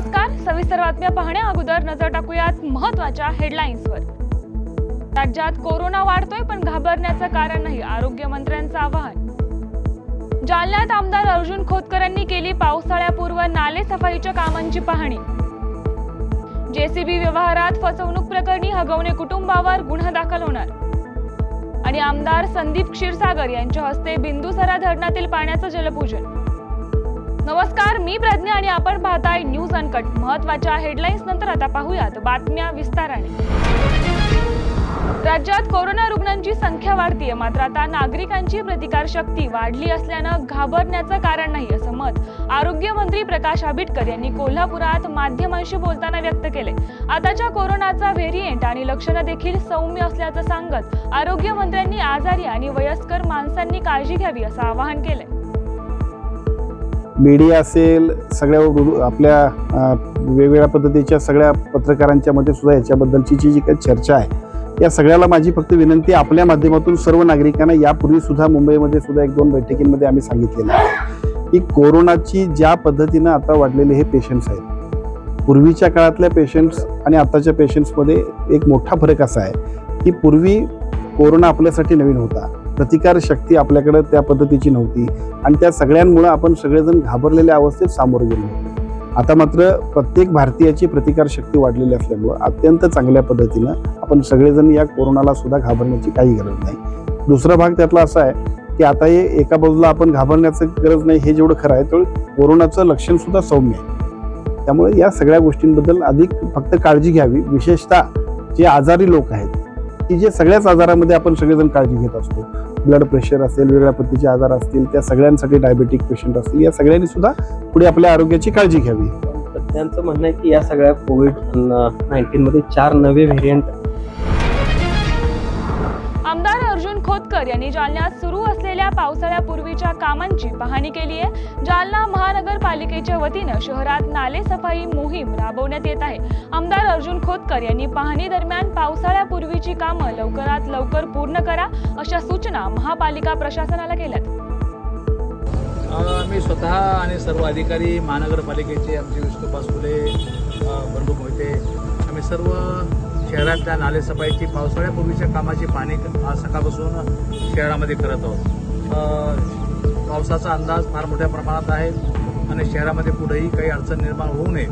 नमस्कार. सविस्तर बातम्या पाहण्या अगोदर नजर टाकूयात महत्त्वाच्या हेडलाईन्सवर. राज्यात कोरोना वाढतोय पण घाबरण्याचं कारण नाही, आरोग्यमंत्र्यांचं आवाहन. जालन्यात आमदार अर्जुन खोतकर यांनी केली पावसाळ्यापूर्व नाले सफाईच्या कामांची पाहणी. जेसीबी व्यवहारात फसवणूक प्रकरणी हगवणे कुटुंबावर गुन्हा दाखल होणार. आणि आमदार संदीप क्षीरसागर यांच्या हस्ते बिंदुसरा धरणातील पाण्याचं जलपूजन. नमस्कार, मी प्रज्ञा आणि आपण पाहताय न्यूज अनकट. महत्त्वाच्या हेडलाईन्स नंतर आता पाहूयात बातम्या विस्ताराने. राज्यात कोरोना रुग्णांची संख्या वाढतीये, मात्र आता नागरिकांची प्रतिकारशक्ती वाढली असल्यानं घाबरण्याचं कारण नाही, असं मत आरोग्यमंत्री प्रकाश आंबेडकर यांनी कोल्हापुरात माध्यमांशी बोलताना व्यक्त केले. आताच्या कोरोनाचा व्हेरिएंट आणि लक्षणं देखील सौम्य असल्याचं सांगत आरोग्यमंत्र्यांनी आजारी आणि वयस्कर माणसांनी काळजी घ्यावी असं आवाहन केलंय. मीडिया असेल, सगळ्या आपल्या वेगवेगळ्या पद्धतीच्या सगळ्या पत्रकारांच्या मध्ये सुद्धा याच्याबद्दलची जी काही चर्चा आहे, या सगळ्याला माझी फक्त विनंती आपल्या माध्यमातून सर्व नागरिकांना, यापूर्वी सुद्धा मुंबईमध्ये सुद्धा 1-2 बैठकींमध्ये आम्ही सांगितलेलं आहे की कोरोनाची ज्या पद्धतीनं आता वाढलेले हे पेशंट्स आहेत, पूर्वीच्या काळातल्या पेशंट्स आणि आताच्या पेशंट्समध्ये एक मोठा फरक असा आहे की पूर्वी कोरोना आपल्यासाठी नवीन होता, प्रतिकार शक्ती आपल्याकडे त्या पद्धतीची नव्हती आणि त्या सगळ्यांमुळे आपण सगळेजण घाबरलेल्या अवस्थेत सामोरे गेलो होतो. आता मात्र प्रत्येक भारतीयाची प्रतिकार शक्ती वाढलेली असल्यामुळं अत्यंत चांगल्या पद्धतीनं आपण सगळेजण या कोरोनाला सुद्धा घाबरण्याची काही गरज नाही. दुसरा भाग त्यातला असा आहे की आता हे एका बाजूला आपण घाबरण्याचं गरज नाही, हे जेवढं खरं आहे तेवढं कोरोनाचं लक्षण सुद्धा सौम्य आहे. त्यामुळे या सगळ्या गोष्टींबद्दल अधिक फक्त काळजी घ्यावी. विशेषतः जे आजारी लोक आहेत की जे सगळ्याच आजारामध्ये आपण सगळेजण काळजी घेत असतो, ब्लड प्रेशर असेल, वेगळ्या पद्धतीचे आजार असतील, त्या सगळ्यांसाठी डायबेटिक पेशंट असतील, या सगळ्यांनी सुद्धा पुढे आपल्या आरोग्याची काळजी घ्यावी. त्यांचं म्हणणं आहे की या सगळ्या कोविड-19 मध्ये 4 नवे व्हेरियंट. आमदार अर्जुन खोतकर यांनी जालन्यात सुरू असलेल्या पावसाळ्यापूर्वीच्या कामांची पाहणी केली आहे. जालना महानगरपालिकेच्या वतीनं शहरात नाले सफाई मोहीम राबवण्यात येत आहे. आमदार अर्जुन खोतकर यांनी पाहणी दरम्यान पावसाळ्यापूर्वीची कामं लवकरात लवकर पूर्ण करा अशा सूचना महापालिका प्रशासनाला केल्यात. मी स्वतः आणि सर्व अधिकारी महानगरपालिकेचे, आमचे विष्णू पासपुले, बंडू मोहिते, आम्ही सर्व शहरातल्या नालेसफाईची पावसाळ्यापूर्वीच्या कामाची पाहणी आज सकाळपासून शहरामध्ये करत आहोत. पावसाचा अंदाज फार मोठ्या प्रमाणात आहे आणि शहरामध्ये पुढेही काही अडचण निर्माण होऊ नये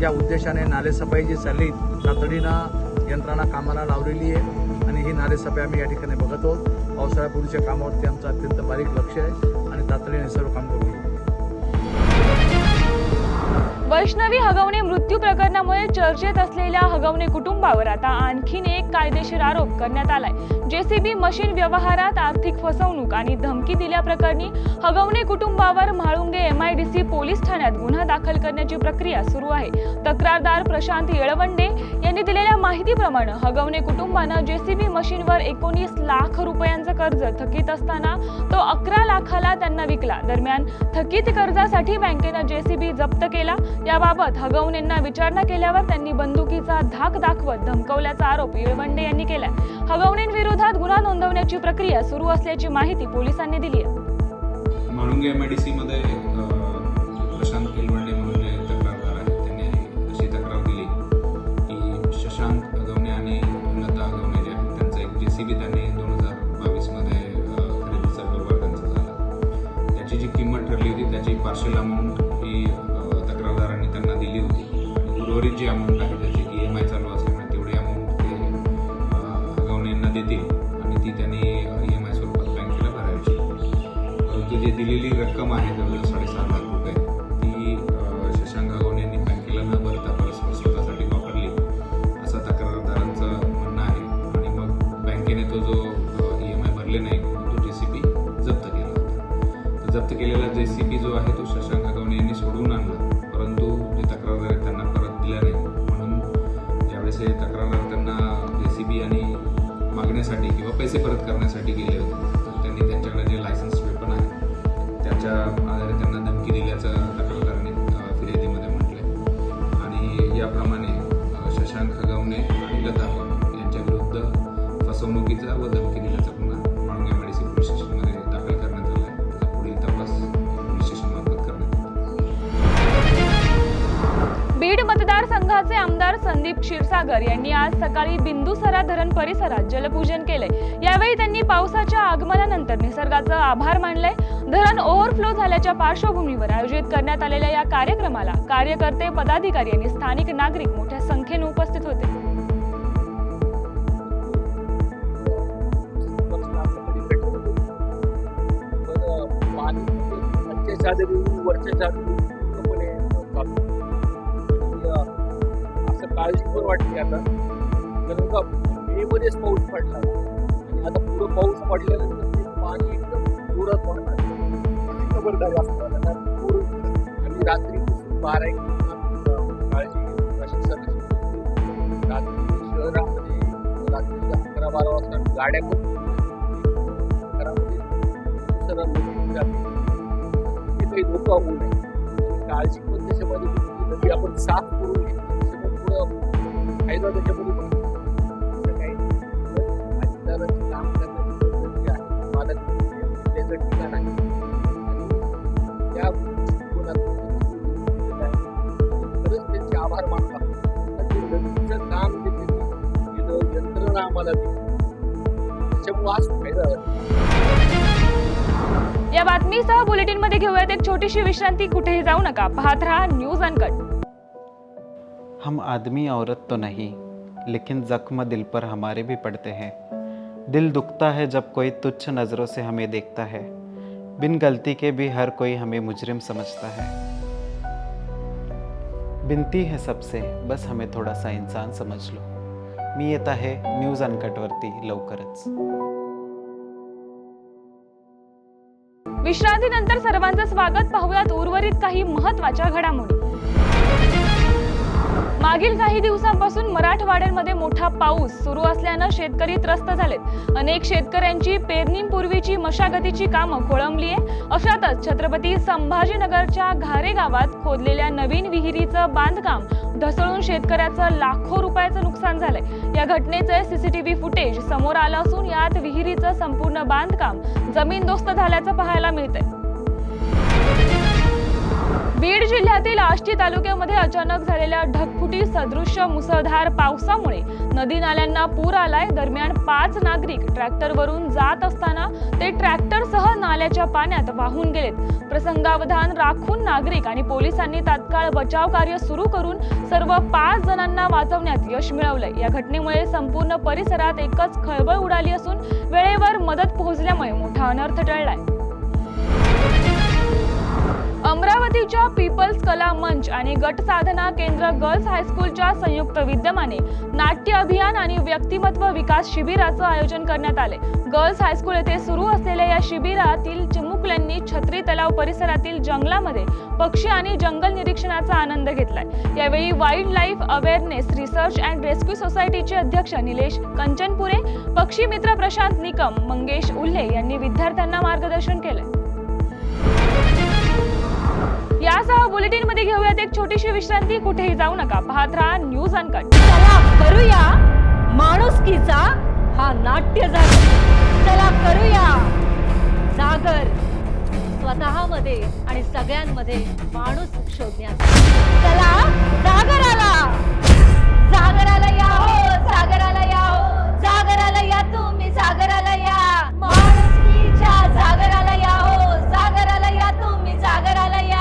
या उद्देशाने नालेसफाई जी चालली तातडीनं यंत्रणा कामाला लावलेली आहे आणि ही नालेसफाई आम्ही या ठिकाणी बघत आहोत. पावसाळ्यापूर्वीच्या कामावरती आमचं अत्यंत बारीक लक्ष आहे आणि तातडीने सर्व काम करू. वैष्णवी हगवणे मृत्यू प्रकरणामुळे चर्चेत असलेल्या हगवणे कुटुंबावर आता आणखीन एक कायदेशीर आरोप करण्यात आलाय. जेसीबी मशीन व्यवहारात आर्थिक फसवणूक आणि धमकी दिल्याप्रकरणी हगवणे कुटुंबावर म्हाळुंगे MIDC पोलीस ठाण्यात गुन्हा दाखल करण्याची प्रक्रिया सुरू आहे. तक्रारदार प्रशांत येळवंडे यांनी दिलेल्या माहितीप्रमाणे हगवणे कुटुंबानं जेसीबी मशीनवर 19 लाख रुपयांचं कर्ज थकीत असताना तो 11 लाखाला त्यांना विकला. दरम्यान थकीत कर्जासाठी बँकेनं जेसीबी जप्त केला. याबाबत हगवणेंना विचारणा केल्यावर त्यांनी बंदुकीचा धाक दाखवत धमकवल्याचा आरोप येळवंडे यांनी केलाय. हगवणेंविरोधात गुन्हा नोंदवण्याची प्रक्रिया सुरू असल्याची माहिती पोलिसांनी दिली आहे. म्हाळुंगे MIDC मध्ये प्रशांत येळवंडे म्हणून जे तक्रारदार आहेत त्यांनी अशी तक्रार दिली की शशांक हगवणे आणि लता हगवणे जे आहेत त्यांचा एक जेसीबी त्यांनी 2022 मध्ये खरेदीचा व्यवहार त्यांचा झाला. त्याची जी किंमत ठरली होती त्याची पार्शल अमाऊंट ही तक्रारदारांनी त्यांना दिली होती आणि उर्वरित जी अमाऊंट आहे त्याची EMI चालू असल्यामुळे तेवढी अमाऊंट ते हगवणेंना देतील आणि ती त्यांनी EMI स्वरूपात बँकेला भरायची. परंतु जी दिलेली रक्कम आहे जवळजवळ 6.5 लाख रुपये ती शशांक हगवणेंनी बँकेला न भरता परस्पर स्वतःसाठी वापरली असं तक्रारदारांचं म्हणणं आहे आणि मग बँकेने तो जो EMI भरले नाही तो जेसीबी जप्त केला होता. तर जप्त केलेला जेसीबी जो आहे तो शशांक हगवणे यांनी सोडवून आणला, परंतु जे तक्रारदार आहेत त्यांना परत दिला नाही. म्हणून ज्यावेळेस हे तक्रारदार त्यांना जेसीबी आणि मागण्यासाठी किंवा पैसे परत करण्यासाठी गेले होते तर त्यांनी त्यांच्याकडे जे लायसन्स वेपन आहे त्याच्या आधारे त्यांना धमकी दिल्याचं तक्रारदारांनी फिर्यादीमध्ये म्हटलं आणि याप्रमाणे शशांक हगवणे आणि लता हगवणे यांच्या विरुद्ध फसवणुकीचा व धमकी दिल्याचा गुन्हा म्हाळुंगे MIDC पोलीस स्टेशनमध्ये दाखल करण्यात आला आहे. त्याचा पुढील तपास पोलीस स्टेशनमार्फत करण्यात आला. बीड मतदारसंघाचे आमदार संदीप क्षीरसागर यांनी आज सकाळी बिंदुसरा धरण परिसरात जलपूजन केले। यावेळी त्यांनी पावसाच्या आगमनानंतर निसर्गाचा आभार मानले। धरण ओव्हरफ्लो झाल्याच्या पार्श्वभूमीवर आयोजित करण्यात आलेल्या या कार्यक्रमाला कार्यकर्ते, पदाधिकारी आणि स्थानिक नागरिक मोठ्या संख्येने उपस्थित होते। असं काळजी पण वाटते आता, कारण का मे मध्येच पाऊस पडला आणि आता पुढं पाऊस पडल्यानंतर ते पाणी एकदम जोरात वाढणार, खबरदारी असणार आणि रात्रीपासून 12-1 काळजी प्रशासनाची रात्री शहरामध्ये रात्री 11-12 वाजता गाड्या पण घरामध्ये दुसरा नदी जाते, काही धोका होऊ नये, काळजी पण त्याच्यामध्ये नदी आपण साफ करून घेतली, त्याच्यामुळे थोडं फायदा त्याच्यामध्ये पण काही अधिकारांचं काम करण्याची जे आहे मालक त्याचं ठिकाण आहे आणि त्या खरंच त्यांचे आभार मानला। नदीचं काम जे त्यांनी यंत्रणा आम्हाला दिली त्याच्यामुळे आज फायदा झाला। या बातमीसह बुलेटिन मध्ये घेऊयात एक छोटीशी विश्रांती। कुठेही जाऊ नका, पाहत रहा न्यूज अनकट। हम आदमी औरत तो नहीं, लेकिन जख्म दिल पर हमारे भी पड़ते हैं। दिल दुखता है जब कोई तुच्छ नज़रों से हमें देखता है। बिन गलती के भी हर कोई हमें मुजरिम समझता है। बिनती है सबसे, बस हमें थोड़ा सा इंसान समझ लो। मी येत आहे न्यूज अनकटवरती लवकरच। विश्रांतीनंतर सर्वांचं स्वागत। पाहूयात उर्वरित काही महत्त्वाच्या घडामोडी। मागील काही दिवसांपासून मराठवाड्यामध्ये मोठा पाऊस सुरू असल्यानं शेतकरी त्रस्त झालेत। अनेक शेतकऱ्यांची पेरणीपूर्वीची मशागतीची कामं खोळंबली आहे। अशातच छत्रपती संभाजीनगरच्या घारे गावात खोदलेल्या नवीन विहिरीचं बांधकाम ढसळून शेतकऱ्याचं लाखो रुपयाचं नुकसान झालंय। या घटनेचे सीसीटीव्ही फुटेज समोर आलं असून यात विहिरीचं संपूर्ण बांधकाम जमीनदोस्त झाल्याचं पाहायला मिळतंय। बीड जिल्ह्यातील आष्टी तालुक्यामध्ये अचानक झालेल्या ढगफुटी सदृश्य मुसळधार पावसामुळे नदी नाल्यांना पूर आलाय। दरम्यान 5 नागरिक ट्रॅक्टरवरून जात असताना ते ट्रॅक्टरसह नाल्याच्या पाण्यात वाहून गेलेत। प्रसंगावधान राखून नागरिक आणि पोलिसांनी तात्काळ बचाव कार्य सुरू करून सर्व 5 जणांना वाचवण्यात यश मिळवलंय। या घटनेमुळे संपूर्ण परिसरात एकच खळबळ उडाली असून वेळेवर मदत पोहोचल्यामुळे मोठा अनर्थ टळलाय। अमरावतीच्या पीपल्स कला मंच आणि गट साधना केंद्र गर्ल्स हायस्कूलच्या संयुक्त विद्यमाने नाट्य अभियान आणि व्यक्तिमत्व विकास शिबिराचं आयोजन करण्यात आले। गर्ल्स हायस्कूल येथे सुरू असलेल्या या शिबिरातील चिमुकल्यांनी छत्री तलाव परिसरातील जंगलामध्ये पक्षी आणि जंगल निरीक्षणाचा आनंद घेतलाय। यावेळी wild life awareness research and rescue सोसायटीचे अध्यक्ष निलेश कंचनपुरे, पक्षी मित्र प्रशांत निकम, मंगेश उल्हे यांनी विद्यार्थ्यांना मार्गदर्शन केले। यासह बुलेटिन मध्ये घेऊयात एक छोटीशी विश्रांती। कुठेही जाऊ नका, पाहत रहा न्यूज अनकट। चला करूया माणुसकीचा हा नाट्य जागर। चला करूया जागर स्वतःमध्ये आणि सगळ्यांमध्ये माणूस शोधण्याचा। चला जागराला, जागराला या हो, जागराला या हो, जागराला या तुम्ही, जागराला या माणुसकीच्या जागराला या हो, जागराला या तुम्ही, जागराला या।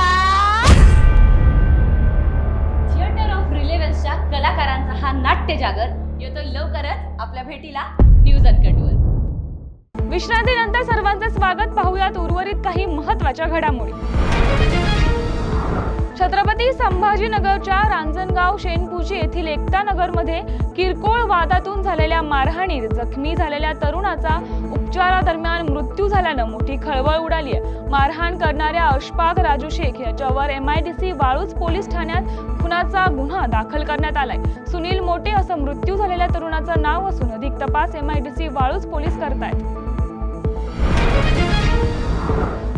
कलाकारांचा हा नाट्य जागर येतो लवकरच आपल्या भेटीला न्यूज अनकटवर। विश्रांतीनंतर सर्वांचे स्वागत। पाहूयात उर्वरित काही महत्त्वाच्या घडामोडी। छत्रपती संभाजीनगरच्या रांजणगाव शेनपूजी येथील एकता नगरमध्ये किरकोळ वादातून झालेल्या मारहाणीत जखमी झालेल्या तरुणाचा उपचारादरम्यान मृत्यू झाल्यानं मोठी खळबळ उडाली आहे। मारहाण करणाऱ्या अशफाक राजू शेख याच्यावर MIDC वाळूज पोलीस ठाण्यात खुनाचा गुन्हा दाखल करण्यात आलाय। सुनील मोटे असं मृत्यू झालेल्या तरुणाचं नाव असून अधिक तपास MIDC वाळूज पोलीस करतायत।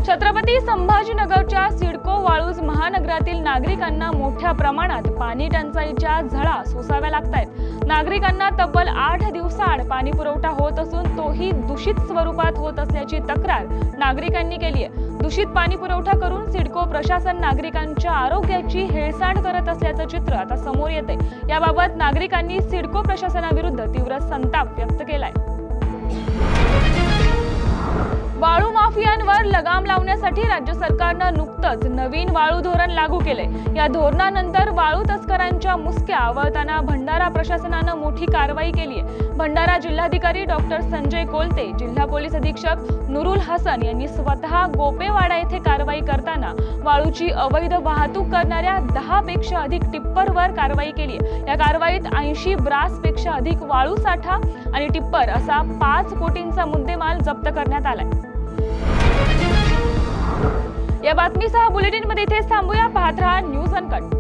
छत्रपती संभाजीनगरच्या सिडको वाळूज महानगरातील नागरिकांना मोठ्या प्रमाणात पाणी टंचाईच्या झळा सोसाव्या लागतायत। नागरिकांना तब्बल 8 दिवसाआड पाणी पुरवठा होत असून तोही दूषित स्वरूपात होत असल्याची तक्रार नागरिकांनी केली आहे। दूषित पाणी पुरवठा करून सिडको प्रशासन नागरिकांच्या आरोग्याची हेळसांड करत असल्याचं चित्र आता समोर येते। याबाबत नागरिकांनी सिडको प्रशासनाविरुद्ध तीव्र संताप व्यक्त केलाय। वाळू माफियांवर लगाम लावण्यासाठी राज्य सरकारनं नुकतंच नवीन वाळू धोरण लागू केलंय। या धोरणानंतर वाळू तस्करांच्या मुसक्या आवळताना भंडारा प्रशासनानं मोठी कारवाई केली आहे। भंडारा जिल्हाधिकारी डॉक्टर संजय कोलते, जिल्हा पोलीस अधीक्षक नुरुल हसन यांनी स्वतः गोपेवाडा येथे कारवाई करताना वाळूची अवैध वाहतूक करणाऱ्या 10 पेक्षा अधिक टिप्परवर कारवाई केली आहे। या कारवाईत 80 ब्रासपेक्षा अधिक वाळू साठा आणि टिप्पर असा 5 कोटींचा मुद्देमाल जप्त करण्यात आलाय। या बातमीसह बुलेटिनमध्ये इथेच थांबूया। पाहत रहा न्यूज अनकट।